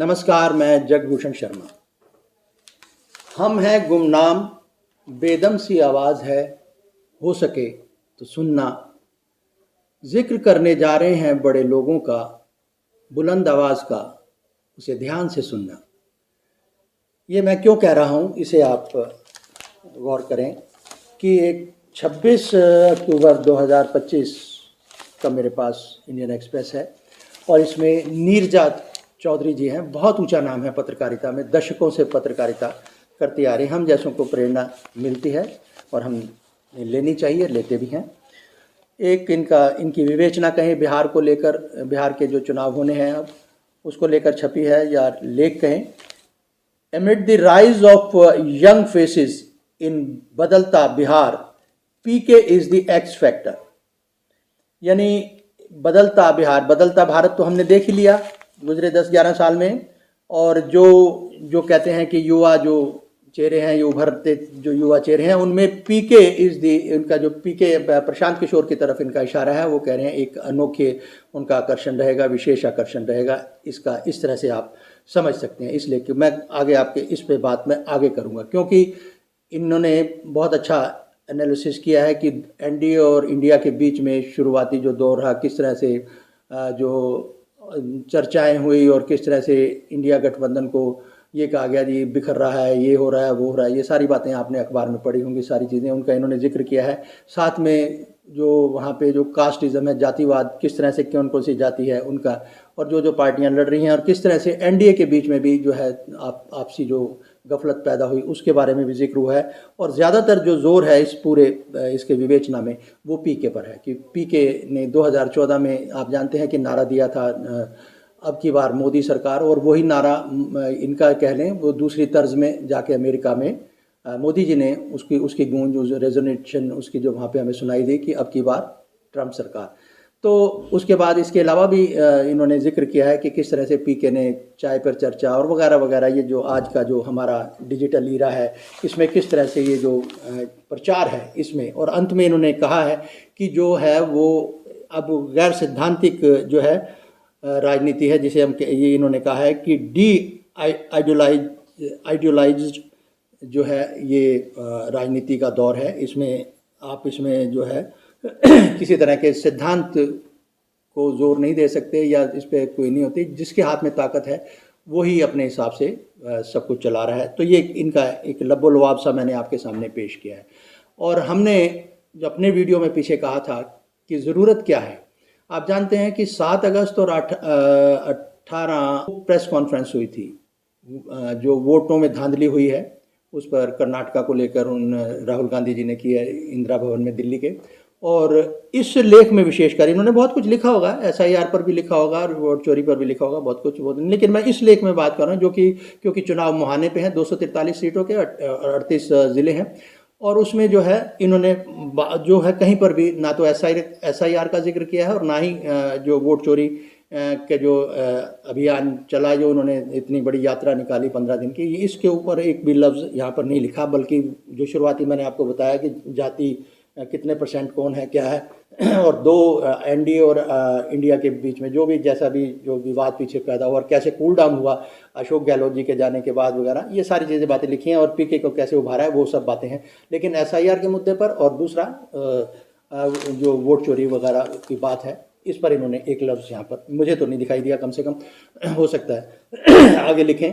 नमस्कार, मैं जगभूषण शर्मा। हम हैं गुमनाम, बेदम सी आवाज़ है, हो सके तो सुनना। जिक्र करने जा रहे हैं बड़े लोगों का, बुलंद आवाज़ का, उसे ध्यान से सुनना। ये मैं क्यों कह रहा हूँ, इसे आप गौर करें कि एक 26 अक्टूबर 2025 का मेरे पास इंडियन एक्सप्रेस है और इसमें नीरजा चौधरी जी हैं। बहुत ऊंचा नाम है पत्रकारिता में, दशकों से पत्रकारिता करते आ रहे हैं। हम जैसों को प्रेरणा मिलती है और हम लेनी चाहिए, लेते भी हैं। एक इनकी विवेचना कहें बिहार को लेकर, बिहार के जो चुनाव होने हैं अब उसको लेकर छपी है, या लेख कहें। Amid the rise of young faces in बदलता बिहार, पीके इज द एक्स फैक्टर। यानी बदलता बिहार, बदलता भारत तो हमने देख ही लिया गुजरे 10-11 साल में। और जो कहते हैं कि युवा जो चेहरे हैं, ये उभरते जो युवा चेहरे हैं, उनमें पीके इज दी, उनका जो पीके प्रशांत किशोर की तरफ इनका इशारा है। वो कह रहे हैं एक अनोखे उनका आकर्षण रहेगा, विशेष आकर्षण रहेगा। इसका इस तरह से आप समझ सकते हैं। इसलिए कि मैं आगे आपके इस पे बात मैं आगे करूँगा, क्योंकि इन्होंने बहुत अच्छा एनालिसिस किया है कि एनडीए और इंडिया के बीच में शुरुआती जो दौर रहा, किस तरह से जो चर्चाएं हुई और किस तरह से इंडिया गठबंधन को ये कहा गया जी बिखर रहा है, ये हो रहा है, वो हो रहा है। ये सारी बातें आपने अखबार में पढ़ी होंगी, सारी चीज़ें उनका इन्होंने जिक्र किया है। साथ में जो वहाँ पे जो कास्टिज़म है, जातिवाद, किस तरह से कौन कौन सी जाति है उनका, और जो पार्टियां लड़ रही हैं, और किस तरह से एनडीए के बीच में भी जो है आपसी जो गफलत पैदा हुई, उसके बारे में भी जिक्र हुआ है। और ज़्यादातर जो जोर है इस पूरे इसके विवेचना में वो पीके पर है कि पीके ने 2014 में आप जानते हैं कि नारा दिया था अब की बार मोदी सरकार, और वही नारा इनका कह लें वो दूसरी तर्ज में जाके अमेरिका में मोदी जी ने उसकी गूंज, रेजोनेशन उसकी जो वहाँ पे हमें सुनाई दी कि अब की बार ट्रंप सरकार। तो उसके बाद इसके अलावा भी इन्होंने जिक्र किया है कि किस तरह से पीके ने चाय पर चर्चा और वगैरह वगैरह, ये जो आज का जो हमारा डिजिटल ईरा है, इसमें किस तरह से ये जो प्रचार है इसमें। और अंत में इन्होंने कहा है कि जो है वो अब गैर सिद्धांतिक जो है राजनीति है, जिसे हम ये इन्होंने कहा है कि आइडियोलाइज्ड जो है ये राजनीति का दौर है। इसमें आप इसमें जो है किसी तरह के सिद्धांत को जोर नहीं दे सकते, या इस पर कोई नहीं होती। जिसके हाथ में ताकत है वही अपने हिसाब से सब कुछ चला रहा है। तो ये इनका एक लब्बो लुआब सा मैंने आपके सामने पेश किया है। और हमने जो अपने वीडियो में पीछे कहा था कि ज़रूरत क्या है, आप जानते हैं कि 7 अगस्त और 18 प्रेस कॉन्फ्रेंस हुई थी। जो वोटों में धांधली हुई है उस पर कर्नाटका को लेकर उन राहुल गांधी जी ने की है इंदिरा भवन में दिल्ली के। और इस लेख में विशेषकर इन्होंने बहुत कुछ लिखा होगा, एसआईआर पर भी लिखा होगा, वोट चोरी पर भी लिखा होगा, बहुत कुछ। लेकिन मैं इस लेख में बात कर रहा हूँ जो कि क्योंकि चुनाव मुहाने पे हैं, 243 सीटों के 38 ज़िले हैं। और उसमें जो है इन्होंने जो है कहीं पर भी ना तो एसआईआर का जिक्र किया है और ना ही जो वोट चोरी के जो अभियान चला, जो उन्होंने इतनी बड़ी यात्रा निकाली 15 दिन की, इसके ऊपर एक भी लफ्ज़ यहाँ पर नहीं लिखा। बल्कि जो शुरुआती मैंने आपको बताया कि जाति कितने % कौन है क्या है, और दो एनडीए और इंडिया के बीच में जो भी जैसा भी जो विवाद पीछे पैदा हुआ और कैसे कूल डाउन हुआ अशोक गहलोत जी के जाने के बाद वगैरह, ये सारी चीज़ें बातें लिखी हैं। और पीके को कैसे उभारा है वो सब बातें हैं। लेकिन एसआईआर के मुद्दे पर और दूसरा जो वोट चोरी वगैरह की बात है, इस पर इन्होंने एक लफ्ज़ यहाँ पर मुझे तो नहीं दिखाई दिया, कम से कम हो सकता है आगे लिखें।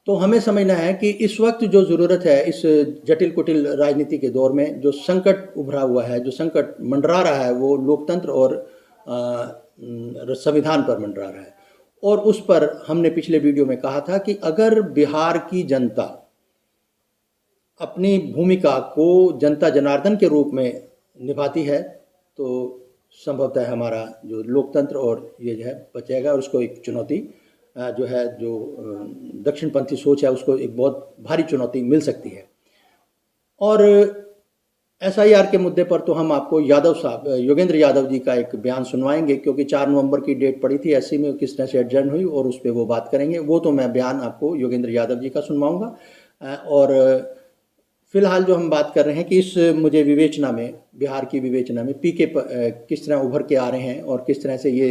तो हमें समझना है कि इस वक्त जो ज़रूरत है, इस जटिल कुटिल राजनीति के दौर में जो संकट उभरा हुआ है, जो संकट मंडरा रहा है, वो लोकतंत्र और संविधान पर मंडरा रहा है। और उस पर हमने पिछले वीडियो में कहा था कि अगर बिहार की जनता अपनी भूमिका को जनता जनार्दन के रूप में निभाती है तो संभवतः हमारा जो लोकतंत्र और ये जो है बचेगा। और उसको एक चुनौती जो है, जो दक्षिणपंथी सोच है, उसको एक बहुत भारी चुनौती मिल सकती है। और एसआईआर के मुद्दे पर तो हम आपको यादव साहब, योगेंद्र यादव जी का एक बयान सुनवाएंगे, क्योंकि 4 नवंबर की डेट पड़ी थी एससी में, किस तरह से एडजर्न हुई और उस पर वो बात करेंगे। वो तो मैं बयान आपको योगेंद्र यादव जी का सुनवाऊंगा। और फिलहाल जो हम बात कर रहे हैं कि इस मुझे विवेचना में, बिहार की विवेचना में पीके किस तरह उभर के आ रहे हैं और किस तरह से ये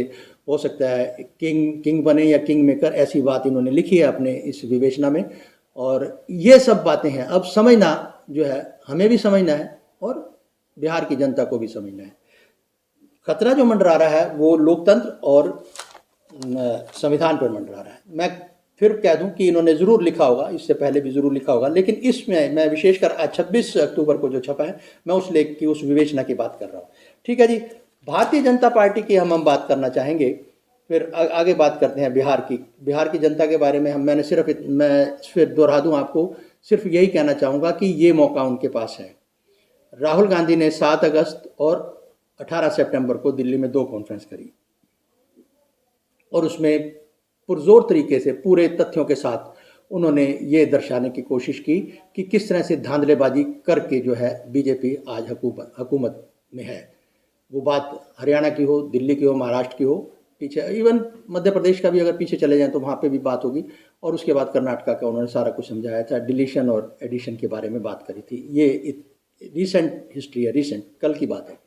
हो सकता है किंग बने या किंग मेकर, ऐसी बात इन्होंने लिखी है अपने इस विवेचना में। और ये सब बातें हैं, अब समझना जो है हमें भी समझना है और बिहार की जनता को भी समझना है। खतरा जो मंडरा रहा है वो लोकतंत्र और संविधान पर मंडरा रहा है। मैं फिर कह दूं कि इन्होंने ज़रूर लिखा होगा, इससे पहले भी ज़रूर लिखा होगा, लेकिन इसमें मैं विशेषकर आज 26 अक्टूबर को जो छपा है, मैं उस लेख की, उस विवेचना की बात कर रहा हूँ। ठीक है जी, भारतीय जनता पार्टी की हम बात करना चाहेंगे, फिर आगे बात करते हैं बिहार की जनता के बारे में। मैं फिर दोहरा दूँ आपको, सिर्फ यही कहना चाहूँगा कि ये मौका उनके पास है। राहुल गांधी ने 7 अगस्त और 18 सितंबर को दिल्ली में 2 कॉन्फ्रेंस करी और उसमें पुरजोर तरीके से पूरे तथ्यों के साथ उन्होंने ये दर्शाने की कोशिश की कि किस तरह से धांधलेबाजी करके जो है बीजेपी आज हुकूमत में है। वो बात हरियाणा की हो, दिल्ली की हो, महाराष्ट्र की हो, पीछे इवन मध्य प्रदेश का भी अगर पीछे चले जाएं तो वहाँ पे भी बात होगी। और उसके बाद कर्नाटका का उन्होंने सारा कुछ समझाया था, डिलीशन और एडिशन के बारे में बात करी थी। ये रिसेंट हिस्ट्री है, रिसेंट कल की बात है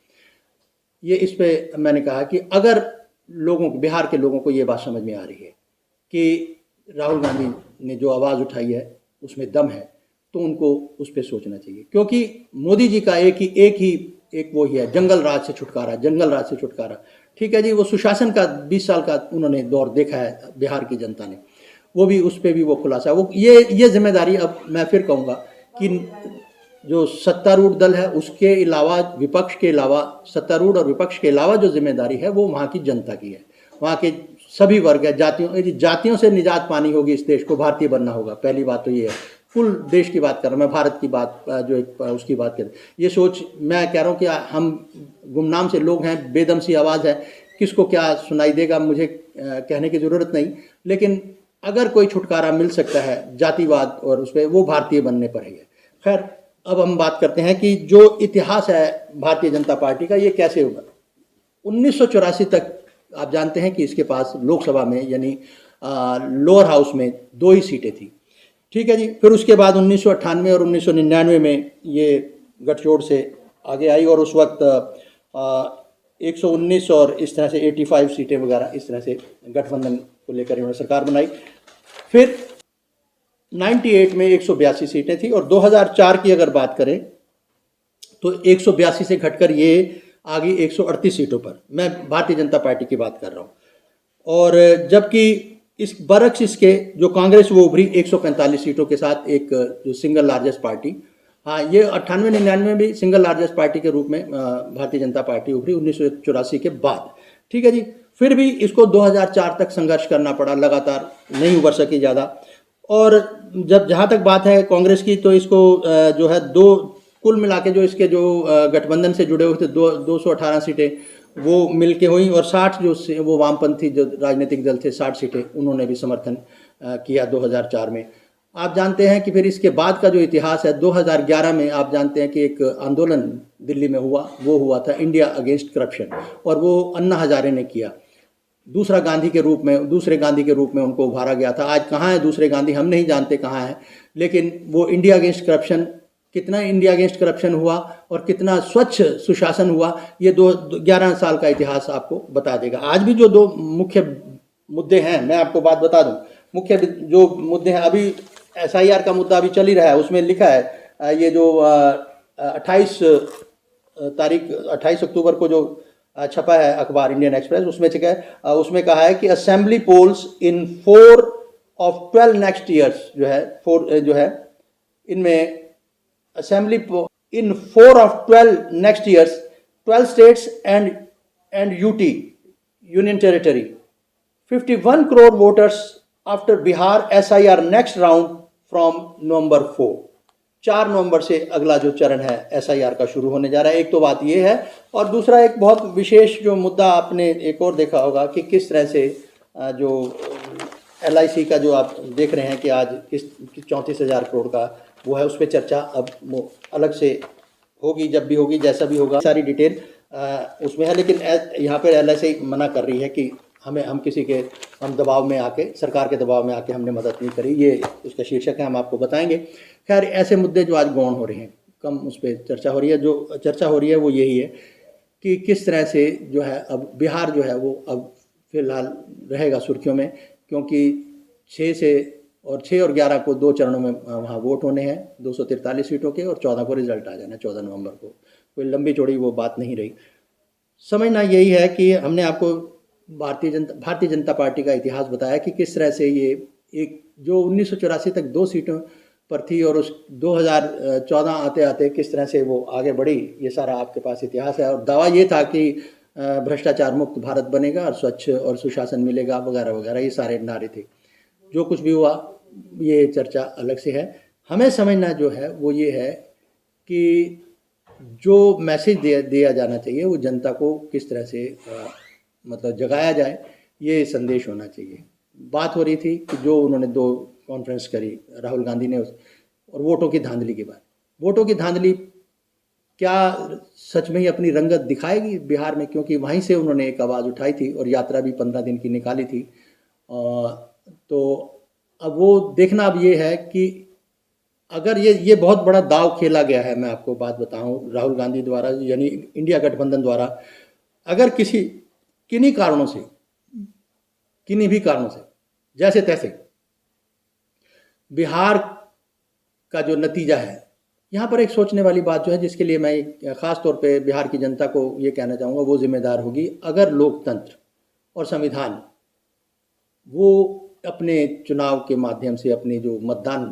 ये। इस पे मैंने कहा कि अगर लोगों को, बिहार के लोगों को ये बात समझ में आ रही है कि राहुल गांधी ने जो आवाज़ उठाई है उसमें दम है, तो उनको उस पर सोचना चाहिए। क्योंकि मोदी जी का एक वो ही है, जंगल राज से छुटकारा। ठीक है जी, वो सुशासन का 20 साल का उन्होंने दौर देखा है बिहार की जनता ने, वो भी उस पर भी वो खुलासा, वो ये जिम्मेदारी, अब मैं फिर कहूँगा कि जो सत्तारूढ़ दल है उसके अलावा, विपक्ष के अलावा, सत्तारूढ़ और विपक्ष के अलावा जो जिम्मेदारी है वो वहाँ की जनता की है। वहाँ के सभी वर्ग है, जातियों से निजात पानी होगी, इस देश को भारतीय बनना होगा। पहली बात तो ये है, कुल देश की बात कर रहा हूँ मैं, भारत की बात जो एक उसकी बात कर, ये सोच मैं कह रहा हूँ कि हम गुमनाम से लोग हैं, बेदम सी आवाज़ है, किसको क्या सुनाई देगा मुझे कहने की ज़रूरत नहीं, लेकिन अगर कोई छुटकारा मिल सकता है जातिवाद और उस पर, वो भारतीय बनने पर है। खैर, अब हम बात करते हैं कि जो इतिहास है भारतीय जनता पार्टी का, ये कैसे होगा। 1984 तक आप जानते हैं कि इसके पास लोकसभा में, यानी लोअर हाउस में 2 ही सीटें थी। ठीक है जी, फिर उसके बाद 1998 और 1999 में ये गठजोड़ से आगे आई और उस वक्त 119 और इस तरह से 85 सीटें वगैरह, इस तरह से गठबंधन को लेकर इन्होंने सरकार बनाई। फिर 98 में 182 सीटें थी और 2004 की अगर बात करें तो 182 से घटकर ये आ गई 138 सीटों पर। मैं भारतीय जनता पार्टी की बात कर रहा हूँ। और जबकि इस बरक्स इसके जो कांग्रेस वो उभरी 145 सीटों के साथ, एक जो सिंगल लार्जेस्ट पार्टी। हाँ, ये 98-99 में भी सिंगल लार्जेस्ट पार्टी के रूप में भारतीय जनता पार्टी उभरी 1984 के बाद। ठीक है जी, फिर भी इसको 2004 तक संघर्ष करना पड़ा, लगातार नहीं उभर सकी ज़्यादा। और जब जहाँ तक बात है कांग्रेस की, तो इसको जो है कुल मिला के जो इसके जो गठबंधन से जुड़े हुए थे 218 सीटें वो मिल के हुई, और 60 जो वो वामपंथी जो राजनीतिक दल थे 60 सीटें उन्होंने भी समर्थन किया 2004 में। आप जानते हैं कि फिर इसके बाद का जो इतिहास है, 2011 में आप जानते हैं कि एक आंदोलन दिल्ली में हुआ, वो हुआ था इंडिया अगेंस्ट करप्शन, और वो अन्ना हजारे ने किया। दूसरे गांधी के रूप में उनको उभारा गया था। आज कहाँ है दूसरे गांधी, हम नहीं जानते कहाँ है, लेकिन वो इंडिया अगेंस्ट करप्शन, कितना इंडिया अगेंस्ट करप्शन हुआ और कितना स्वच्छ सुशासन हुआ, ये 11 साल का इतिहास आपको बता देगा। आज भी जो 2 मुख्य मुद्दे हैं, मैं आपको बात बता दूं, मुख्य जो मुद्दे हैं, अभी SIR का मुद्दा अभी चल ही रहा है। उसमें लिखा है ये जो 28 अक्टूबर को जो छपा है अखबार इंडियन एक्सप्रेस, उसमें कहा है कि assembly polls in 4 of 12 next years जो है इनमें assembly in 4 of 12 next years 12 states and UT union territory 51 crore voters after Bihar SIR next round from November 4 नवंबर से अगला जो चरण है SIR का शुरू होने जा रहा है। एक तो बात ये है, और दूसरा एक बहुत विशेष जो मुद्दा आपने एक और देखा होगा कि किस तरह से जो LIC का जो आप देख रहे हैं कि आज किस 34,000 करोड़ का वो है, उस पर चर्चा अब वो अलग से होगी, जब भी होगी, जैसा भी होगा, सारी डिटेल उसमें है। लेकिन यहाँ पर LIC मना कर रही है कि हम किसी के दबाव में आके, सरकार के दबाव में आके हमने मदद नहीं करी, ये उसका शीर्षक है, हम आपको बताएंगे। खैर, ऐसे मुद्दे जो आज गौण हो रहे हैं, कम उस पर चर्चा हो रही है। जो चर्चा हो रही है वो यही है कि किस तरह से जो है अब बिहार जो है वो अब फिलहाल रहेगा सुर्खियों में, क्योंकि 6 और 11 को 2 चरणों में वहाँ वोट होने हैं, 243 सीटों के, और 14 को रिजल्ट आ जाना है, 14 नवंबर को। कोई लंबी चौड़ी वो बात नहीं रही। समझना यही है कि हमने आपको भारतीय जनता पार्टी का इतिहास बताया कि किस तरह से ये एक जो 1984 तक 2 सीटों पर थी और उस 2014 आते आते किस तरह से वो आगे बढ़ी, ये सारा आपके पास इतिहास है। और दावा ये था कि भ्रष्टाचार मुक्त भारत बनेगा और स्वच्छ और सुशासन मिलेगा वगैरह वगैरह, ये सारे नारे थे। जो कुछ भी हुआ ये चर्चा अलग से है। हमें समझना जो है वो ये है कि जो मैसेज दिया जाना चाहिए वो जनता को किस तरह से मतलब जगाया जाए, ये संदेश होना चाहिए। बात हो रही थी कि जो उन्होंने 2 कॉन्फ्रेंस करी राहुल गांधी ने, और वोटों की धांधली के बाद, वोटों की धांधली क्या सच में ही अपनी रंगत दिखाएगी बिहार में, क्योंकि वहीं से उन्होंने एक आवाज़ उठाई थी और यात्रा भी 15 दिन की निकाली थी। तो अब वो देखना अब ये है कि अगर ये बहुत बड़ा दाव खेला गया है, मैं आपको बात बताऊं, राहुल गांधी द्वारा, यानी इंडिया गठबंधन द्वारा, अगर किन्हीं भी कारणों से जैसे तैसे बिहार का जो नतीजा है, यहाँ पर एक सोचने वाली बात जो है, जिसके लिए मैं ख़ास तौर पे बिहार की जनता को ये कहना चाहूँगा, वो जिम्मेदार होगी अगर लोकतंत्र और संविधान वो अपने चुनाव के माध्यम से, अपने जो मतदान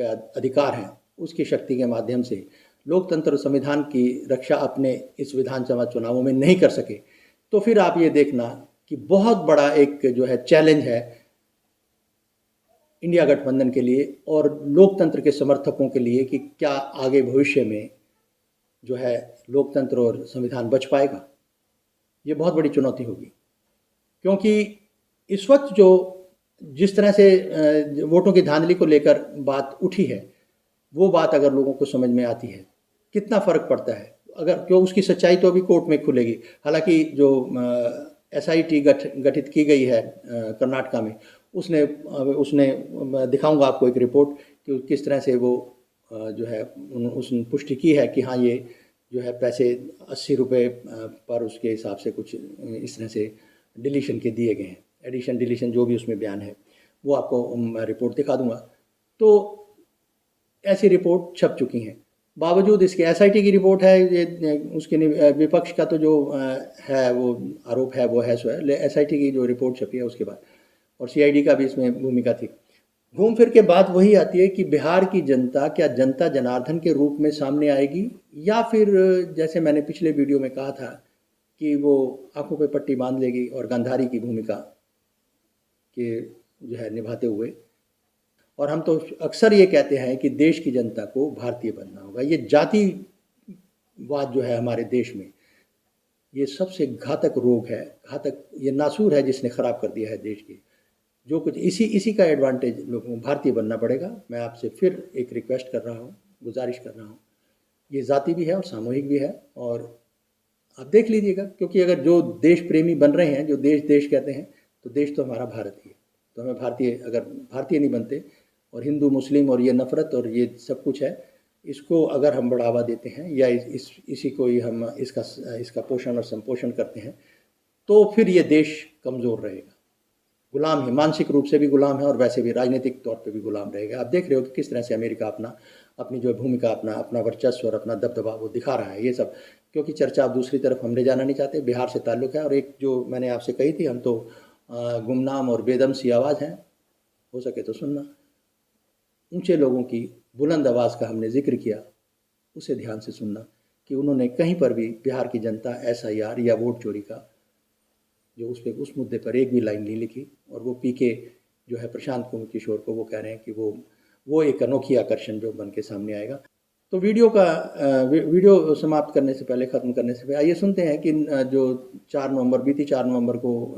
का अधिकार है उसकी शक्ति के माध्यम से लोकतंत्र और संविधान की रक्षा अपने इस विधानसभा चुनावों में नहीं कर सके, तो फिर आप ये देखना कि बहुत बड़ा एक जो है चैलेंज है इंडिया गठबंधन के लिए और लोकतंत्र के समर्थकों के लिए कि क्या आगे भविष्य में जो है लोकतंत्र और संविधान बच पाएगा। ये बहुत बड़ी चुनौती होगी, क्योंकि इस वक्त जो जिस तरह से वोटों की धांधली को लेकर बात उठी है, वो बात अगर लोगों को समझ में आती है, कितना फ़र्क पड़ता है, अगर क्यों उसकी सच्चाई तो अभी कोर्ट में खुलेगी। हालांकि जो SIT गठित की गई है कर्नाटका में, उसने दिखाऊंगा आपको एक रिपोर्ट कि किस तरह से वो जो है उसने पुष्टि की है कि हाँ, ये जो है पैसे 80 रुपये पर उसके हिसाब से कुछ इस तरह से डिलीशन के दिए गए हैं, एडिशन डिलीशन जो भी उसमें बयान है, वो आपको मैं रिपोर्ट दिखा दूंगा। तो ऐसी रिपोर्ट छप चुकी हैं। बावजूद इसके SIT की रिपोर्ट है, ये उसके विपक्ष का तो जो है वो आरोप है वो है सो है, SIT की जो रिपोर्ट छपी है उसके बाद, और CID का भी इसमें भूमिका थी। घूम फिर के बात वही आती है कि बिहार की जनता क्या जनता जनार्दन के रूप में सामने आएगी, या फिर जैसे मैंने पिछले वीडियो में कहा था कि वो आंखों पे पट्टी बांध लेगी और गांधारी की भूमिका के जो है निभाते हुए। और हम तो अक्सर ये कहते हैं कि देश की जनता को भारतीय बनना होगा। ये जातिवाद जो है हमारे देश में, ये सबसे घातक रोग है, घातक ये नासूर है जिसने ख़राब कर दिया है देश की। जो कुछ इसी का एडवांटेज लोगों को भारतीय बनना पड़ेगा। मैं आपसे फिर एक रिक्वेस्ट कर रहा हूँ, गुजारिश कर रहा हूँ, ये ज़ाती भी है और सामूहिक भी है, और आप देख लीजिएगा, क्योंकि अगर जो देश प्रेमी बन रहे हैं, जो देश कहते हैं, तो देश तो हमारा भारत ही है। तो हमें अगर भारतीय नहीं बनते, और हिंदू मुस्लिम और ये नफ़रत और ये सब कुछ है, इसको अगर हम बढ़ावा देते हैं या इसी को ही हम इसका पोषण और संपोषण करते हैं, तो फिर ये देश कमज़ोर रहेगा, गुलाम है, मानसिक रूप से भी गुलाम है और वैसे भी राजनीतिक तौर पे भी गुलाम रहेगा। आप देख रहे हो कि किस तरह से अमेरिका अपनी जो भूमिका, अपना वर्चस्व और अपना दबदबा वो दिखा रहा है। ये सब क्योंकि चर्चा आप दूसरी तरफ हम ले जाना नहीं चाहते, बिहार से ताल्लुक़ है। और एक जो मैंने आपसे कही थी, हम तो गुमनाम और बेदम सी आवाज़ हैं, हो सके तो सुनना। ऊंचे लोगों की बुलंद आवाज़ का हमने जिक्र किया, उसे ध्यान से सुनना कि उन्होंने कहीं पर भी बिहार की जनता SIR या वोट चोरी का जो उस मुद्दे पर एक भी लाइन नहीं लिखी। और वो PK जो है प्रशांत किशोर को वो कह रहे हैं कि वो एक अनोखी आकर्षण जो बन के सामने आएगा। तो वीडियो समाप्त करने से पहले, ख़त्म करने से पहले, आइए सुनते हैं कि जो बीती 4 नवंबर को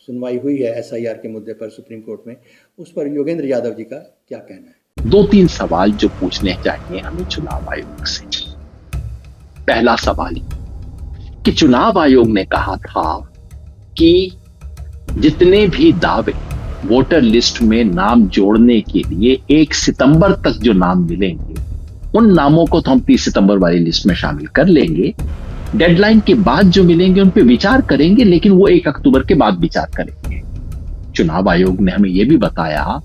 सुनवाई हुई है SIR के मुद्दे पर सुप्रीम कोर्ट में, उस पर योगेंद्र यादव जी का क्या कहना है। 2-3 सवाल जो पूछने चाहिए हमें चुनाव आयोग से। पहला सवाल कि चुनाव आयोग ने कहा था कि जितने भी दावे वोटर लिस्ट में नाम जोड़ने के लिए 1 सितंबर तक जो नाम मिलेंगे, उन नामों को तो हम 30 सितंबर वाली लिस्ट में शामिल कर लेंगे। डेडलाइन के बाद जो मिलेंगे उन पे विचार करेंगे, लेकिन वो 1 अक्टूबर के बाद विचार करेंगे। चुनाव आयोग ने हमें यह भी बताया,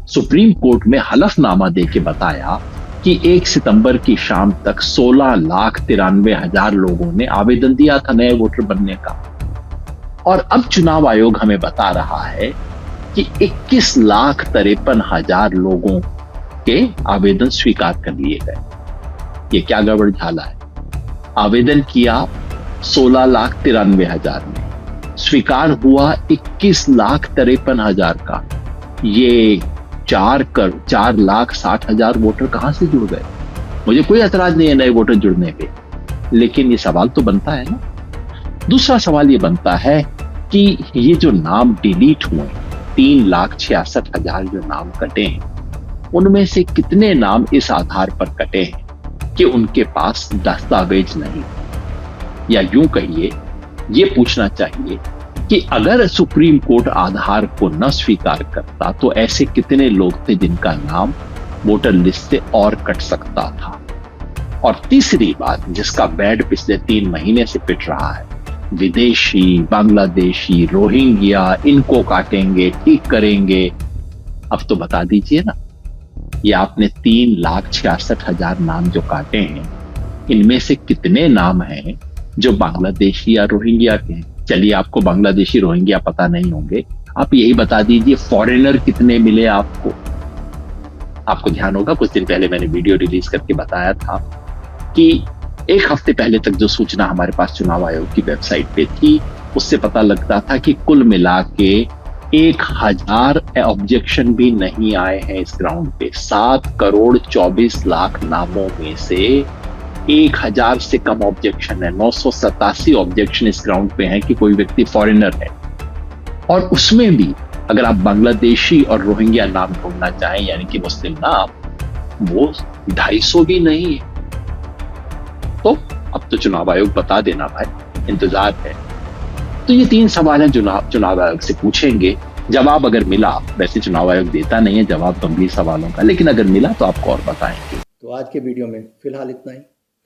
सुप्रीम कोर्ट में हलफनामा देके बताया कि 1 सितंबर की शाम तक 16,93,000 लोगों ने आवेदन दिया था नए वोटर बनने का। और अब चुनाव आयोग हमें बता रहा है कि 21,53,000 लोगों के आवेदन स्वीकार कर लिए गए। ये क्या गड़बड़ झाला है? आवेदन किया 16,93,000 में, स्वीकार हुआ 21,53,000 का। ये 4,60,000 वोटर कहां से जुड़ गए? मुझे कोई ऐतराज नहीं है नए वोटर जुड़ने पे, लेकिन ये सवाल तो बनता है ना। दूसरा सवाल ये बनता है कि ये जो नाम डिलीट हुए, 3,66,000 जो नाम कटे हैं, उनमें से कितने नाम इस आधार पर कटे हैं कि उनके पास दस्तावेज नहीं? या यूं कहिए, ये पूछना चाहिए कि अगर सुप्रीम कोर्ट आधार को न स्वीकार करता तो ऐसे कितने लोग थे जिनका नाम वोटर लिस्ट से और कट सकता था? और तीसरी बात जिसका बैड पिछले 3 महीने से पिट रहा है, विदेशी, बांग्लादेशी, रोहिंग्या, इनको काटेंगे, ठीक करेंगे। अब तो बता दीजिए ना, ये आपने 3,66,000 नाम जो काटे हैं, इनमें से कितने नाम हैं जो बांग्लादेशी या रोहिंग्या के हैं? चलिए, आपको बांग्लादेशी रोहिंग्या पता नहीं होंगे, आप यही बता दीजिए फॉरेनर कितने मिले आपको। आपको ध्यान होगा, कुछ दिन पहले मैंने वीडियो रिलीज करके बताया था कि 1 हफ्ते पहले तक जो सूचना हमारे पास चुनाव आयोग की वेबसाइट पे थी, उससे पता लगता था कि कुल मिला के 1,000 ऑब्जेक्शन भी नहीं आए हैं इस ग्राउंड पे। 7,24,00,000 नामों में से 1,000 से कम ऑब्जेक्शन है। 987 ऑब्जेक्शन इस ग्राउंड पे हैं कि कोई व्यक्ति फॉरेनर है, और उसमें भी अगर आप बांग्लादेशी और रोहिंग्या नाम ढूंढना चाहें, यानी कि मुस्लिम नाम, वो 250 भी नहीं है। तो अब तो चुनाव आयोग बता देना भाई, इंतजार है। तो ये 3 सवाल हैं चुनाव आयोग से पूछेंगे। जवाब अगर मिला, वैसे चुनाव आयोग देता नहीं है जवाब गंभीर सवालों का, लेकिन अगर मिला तो आपको और बताएंगे। तो आज के वीडियो में फिलहाल इतना ही,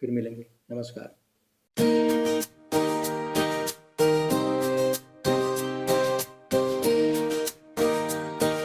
फिर मिलेंगे। नमस्कार।